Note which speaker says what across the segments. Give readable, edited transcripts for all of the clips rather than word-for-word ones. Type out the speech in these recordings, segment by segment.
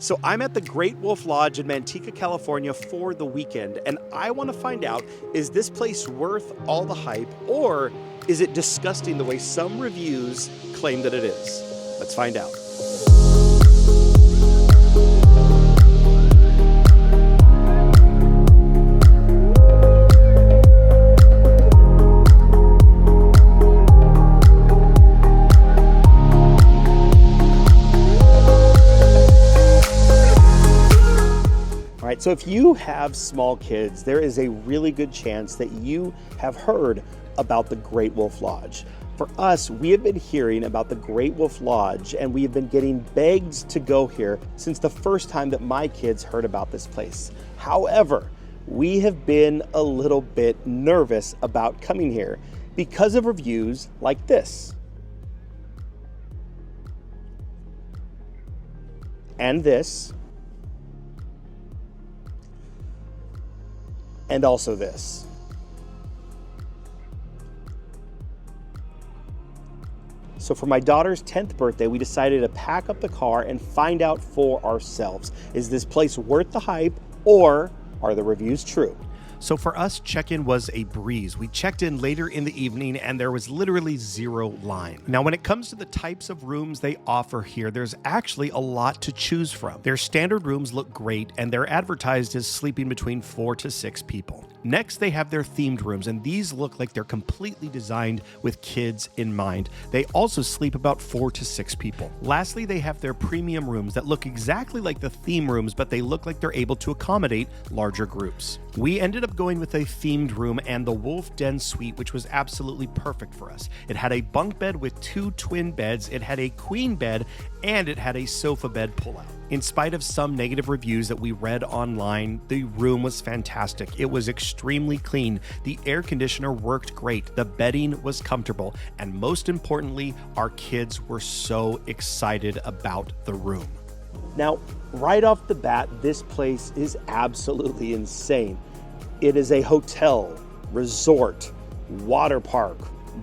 Speaker 1: So I'm at the Great Wolf Lodge in Manteca, California for the weekend, and I want to find out, is this place worth all the hype, or is it disgusting the way some reviews claim that it is? Let's find out. So if you have small kids, there is a really good chance that you have heard about the Great Wolf Lodge. For us, we have been hearing about the Great Wolf Lodge, and we have been getting begged to go here since the first time that my kids heard about this place. However, we have been a little bit nervous about coming here because of reviews like this. And this. And also this. So for my daughter's 10th birthday, we decided to pack up the car and find out for ourselves. Is this place worth the hype, or are the reviews true? So for us, check-in was a breeze. We checked in later in the evening and there was literally zero line. Now, when it comes to the types of rooms they offer here, there's actually a lot to choose from. Their standard rooms look great and they're advertised as sleeping between 4 to 6 people. Next, they have their themed rooms, and these look like they're completely designed with kids in mind. They also sleep about 4 to 6 people. Lastly, they have their premium rooms that look exactly like the theme rooms, but they look like they're able to accommodate larger groups. We ended up going with a themed room and the Wolf Den Suite, which was absolutely perfect for us. It had a bunk bed with 2 twin beds, it had a queen bed, and it had a sofa bed pullout. In spite of some negative reviews that we read online, the room was fantastic. It was extremely clean. The air conditioner worked great. The bedding was comfortable. And most importantly, our kids were so excited about the room. Now, right off the bat, this place is absolutely insane. It is a hotel, resort, water park,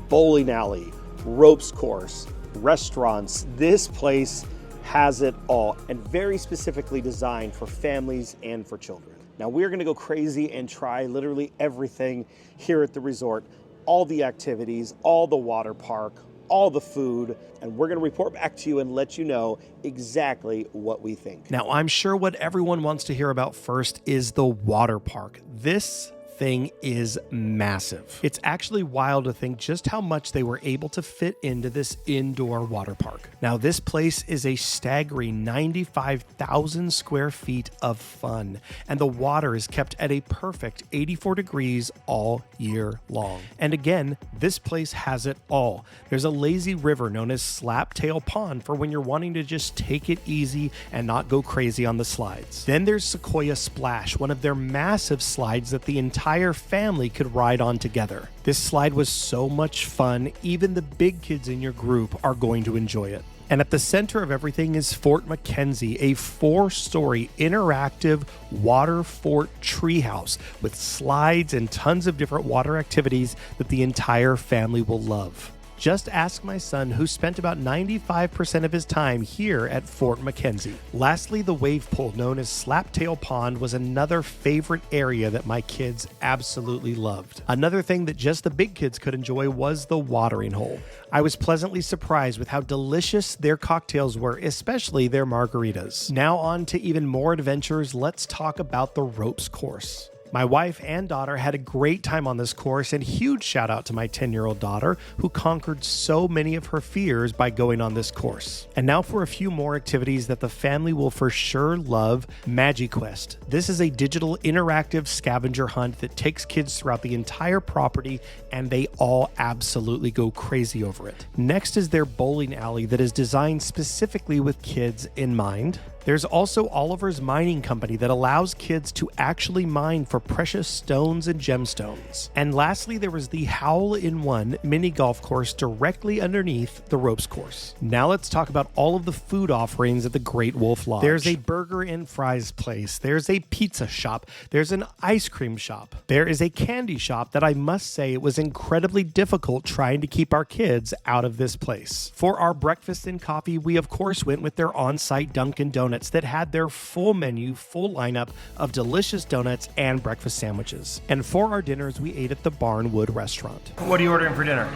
Speaker 1: bowling alley, ropes course, restaurants. This place has it all, and very specifically designed for families and for children. Now we're gonna go crazy and try literally everything here at the resort, all the activities, all the water park, all the food, and we're gonna report back to you and let you know exactly what we think. Now, I'm sure what everyone wants to hear about first is the water park. This thing is massive. It's actually wild to think just how much they were able to fit into this indoor water park. Now, this place is a staggering 95,000 square feet of fun, and the water is kept at a perfect 84 degrees all year long. And again, this place has it all. There's a lazy river known as Slaptail Pond for when you're wanting to just take it easy and not go crazy on the slides. Then there's Sequoia Splash, one of their massive slides that the entire family could ride on together. This slide was so much fun, even the big kids in your group are going to enjoy it. And at the center of everything is Fort McKenzie, a 4-story interactive water fort treehouse with slides and tons of different water activities that the entire family will love. Just ask my son, who spent about 95% of his time here at Fort McKenzie. Lastly, the wave pool known as Slaptail Pond was another favorite area that my kids absolutely loved. Another thing that just the big kids could enjoy was the watering hole. I was pleasantly surprised with how delicious their cocktails were, especially their margaritas. Now on to even more adventures. Let's talk about the ropes course. My wife and daughter had a great time on this course, and huge shout out to my 10-year-old daughter who conquered so many of her fears by going on this course. And now for a few more activities that the family will for sure love. MagiQuest. This is a digital interactive scavenger hunt that takes kids throughout the entire property, and they all absolutely go crazy over it. Next is their bowling alley that is designed specifically with kids in mind. There's also Oliver's Mining Company that allows kids to actually mine for precious stones and gemstones. And lastly, there was the Howl-in-One mini golf course directly underneath the ropes course. Now let's talk about all of the food offerings at the Great Wolf Lodge. There's a burger and fries place. There's a pizza shop. There's an ice cream shop. There is a candy shop that I must say it was incredibly difficult trying to keep our kids out of this place. For our breakfast and coffee, we of course went with their on-site Dunkin' Donuts Donuts that had their full menu, full lineup of delicious donuts and breakfast sandwiches. And for our dinners, we ate at the Wold restaurant. What are you ordering for dinner?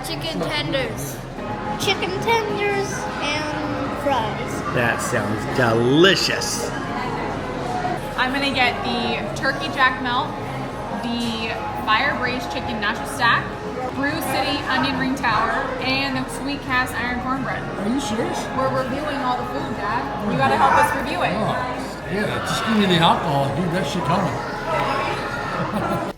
Speaker 2: Chicken tenders.
Speaker 3: Chicken tenders and fries.
Speaker 1: That sounds delicious.
Speaker 4: I'm gonna get the turkey jack melt, the fire braised chicken nacho stack, Brew City onion ring tower, and the sweet cast iron cornbread.
Speaker 5: Are you serious?
Speaker 4: We're reviewing all the food, Dad. You gotta help us review it.
Speaker 5: Yeah, just give me the alcohol, dude. That shit coming.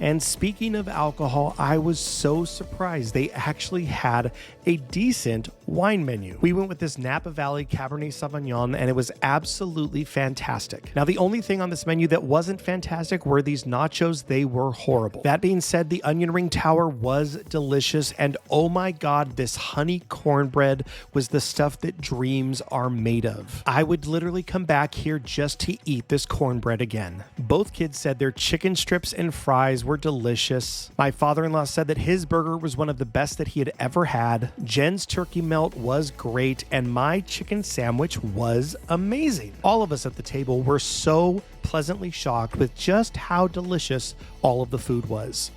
Speaker 1: And speaking of alcohol, I was so surprised they actually had a decent wine menu. We went with this Napa Valley Cabernet Sauvignon, and it was absolutely fantastic. Now, the only thing on this menu that wasn't fantastic were these nachos. They were horrible. That being said, the onion ring tower was delicious, and oh my God, this honey cornbread was the stuff that dreams are made of. I would literally come back here just to eat this cornbread again. Both kids said their chicken strips and fries were delicious. My father-in-law said that his burger was one of the best that he had ever had. Jen's turkey melt was great, and my chicken sandwich was amazing. All of us at the table were so pleasantly shocked with just how delicious all of the food was.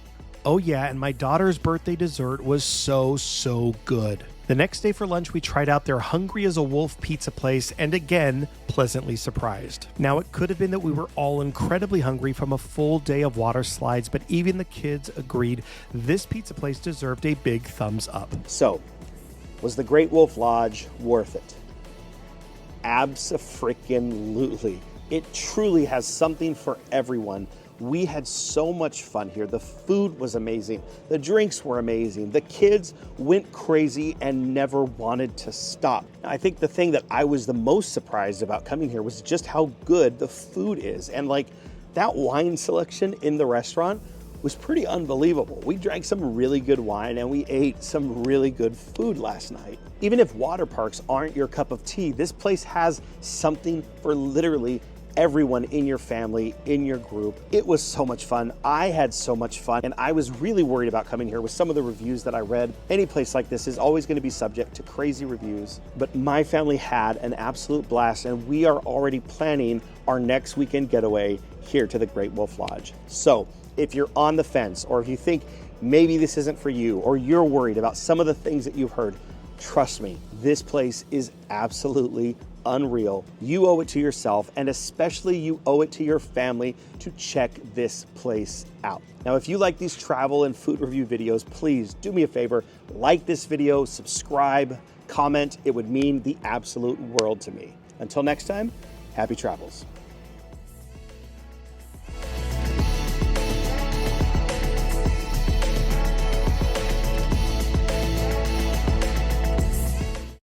Speaker 1: Oh yeah, and my daughter's birthday dessert was so good. The next day for lunch, we tried out their Hungry as a Wolf pizza place, and again, pleasantly surprised. Now, it could have been that we were all incredibly hungry from a full day of water slides, but even the kids agreed this pizza place deserved a big thumbs up.
Speaker 6: So, was the Great Wolf Lodge worth it? Abso-freaking-lutely. It truly has something for everyone. We had so much fun here. The food was amazing. The drinks were amazing. The kids went crazy and never wanted to stop. I think the thing that I was the most surprised about coming here was just how good the food is. And like that wine selection in the restaurant was pretty unbelievable. We drank some really good wine and we ate some really good food last night. Even if water parks aren't your cup of tea, this place has something for literally everyone in your family, in your group. It was so much fun. I had so much fun, and I was really worried about coming here with some of the reviews that I read. Any place like this is always going to be subject to crazy reviews, but my family had an absolute blast, and we are already planning our next weekend getaway here to the Great Wolf Lodge. So if you're on the fence, or if you think maybe this isn't for you, or you're worried about some of the things that you've heard, trust me, this place is absolutely unreal. You owe it to yourself, and especially you owe it to your family to check this place out. Now, if you like these travel and food review videos, please do me a favor, like this video, subscribe, comment. It would mean the absolute world to me. Until next time, happy travels.